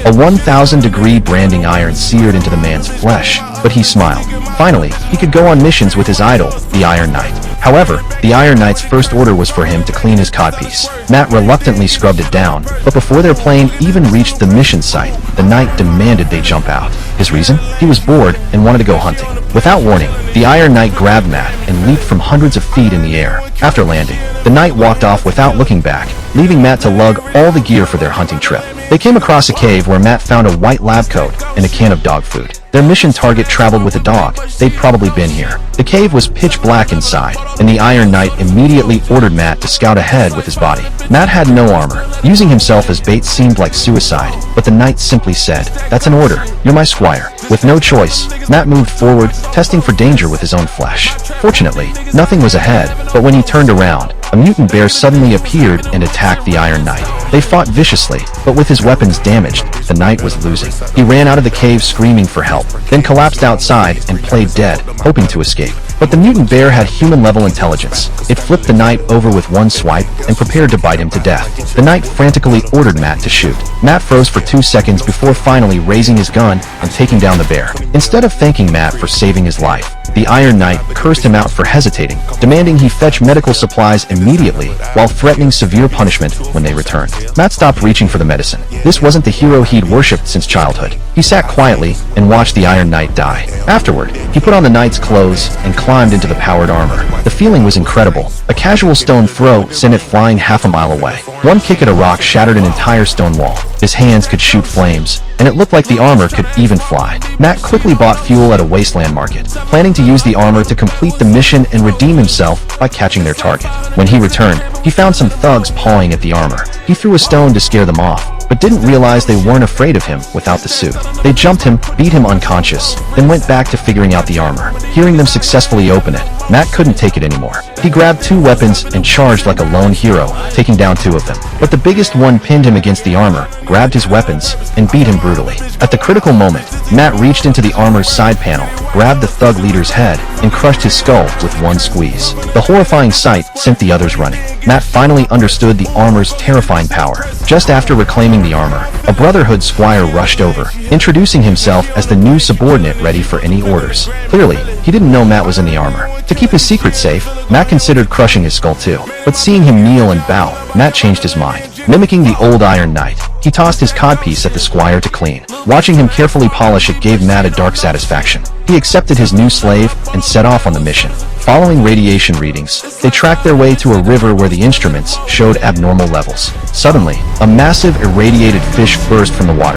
A 1,000-degree branding iron seared into the man's flesh, but he smiled. Finally, he could go on missions with his idol, the Iron Knight. However, the Iron Knight's first order was for him to clean his codpiece. Matt reluctantly scrubbed it down, but before their plane even reached the mission site, the Knight demanded they jump out. His reason? He was bored and wanted to go hunting. Without warning, the Iron Knight grabbed Matt and leaped from hundreds of feet in the air. After landing, the Knight walked off without looking back, leaving Matt to lug all the gear for their hunting trip. They came across a cave where Matt found a white lab coat and a can of dog food. Their mission target traveled with a dog. They'd probably been here. The cave was pitch black inside, and the Iron Knight immediately ordered Matt to scout ahead with his body. Matt had no armor. Using himself as bait seemed like suicide, but the Knight simply said, "That's an order. You're my squire." With no choice, Matt moved forward, testing for danger with his own flesh. Fortunately, nothing was ahead, but when he turned around, a mutant bear suddenly appeared and attacked the Iron Knight. They fought viciously, but with his weapons damaged, the Knight was losing. He ran out of the cave screaming for help, then collapsed outside and played dead, hoping to escape. But the mutant bear had human-level intelligence. It flipped the Knight over with one swipe and prepared to bite him to death. The Knight frantically ordered Matt to shoot. Matt froze for 2 seconds before finally raising his gun and taking down the bear. Instead of thanking Matt for saving his life, the Iron Knight cursed him out for hesitating, demanding he fetch medical supplies immediately while threatening severe punishment when they returned. Matt stopped reaching for the medicine. This wasn't the hero he'd worshipped since childhood. He sat quietly and watched the Iron Knight die. Afterward, he put on the Knight's clothes and climbed into the powered armor. The feeling was incredible. A casual stone throw sent it flying half a mile away. One kick at a rock shattered an entire stone wall. His hands could shoot flames, and it looked like the armor could even fly. Matt quickly bought fuel at a wasteland market, planning to use the armor to complete the mission and redeem himself by catching their target. When he returned, he found some thugs pawing at the armor. He threw a stone to scare them off, but didn't realize they weren't afraid of him without the suit. They jumped him, beat him unconscious, then went back to figuring out the armor. Hearing them successfully open it, Matt couldn't take it anymore. He grabbed 2 weapons and charged like a lone hero, taking down 2 of them. But the biggest one pinned him against the armor, grabbed his weapons, and beat him brutally. At the critical moment, Matt reached into the armor's side panel, grabbed the thug leader's head, and crushed his skull with one squeeze. The horrifying sight sent the others running. Matt finally understood the armor's terrifying power. Just after reclaiming the armor, a Brotherhood squire rushed over, introducing himself as the new subordinate ready for any orders. Clearly, he didn't know Matt was in the armor. To keep his secret safe, Matt considered crushing his skull too. But seeing him kneel and bow, Matt changed his mind. Mimicking the old Iron Knight, he tossed his codpiece at the squire to clean. Watching him carefully polish it gave Matt a dark satisfaction. He accepted his new slave and set off on the mission. Following radiation readings, they tracked their way to a river where the instruments showed abnormal levels. Suddenly, a massive irradiated fish burst from the water.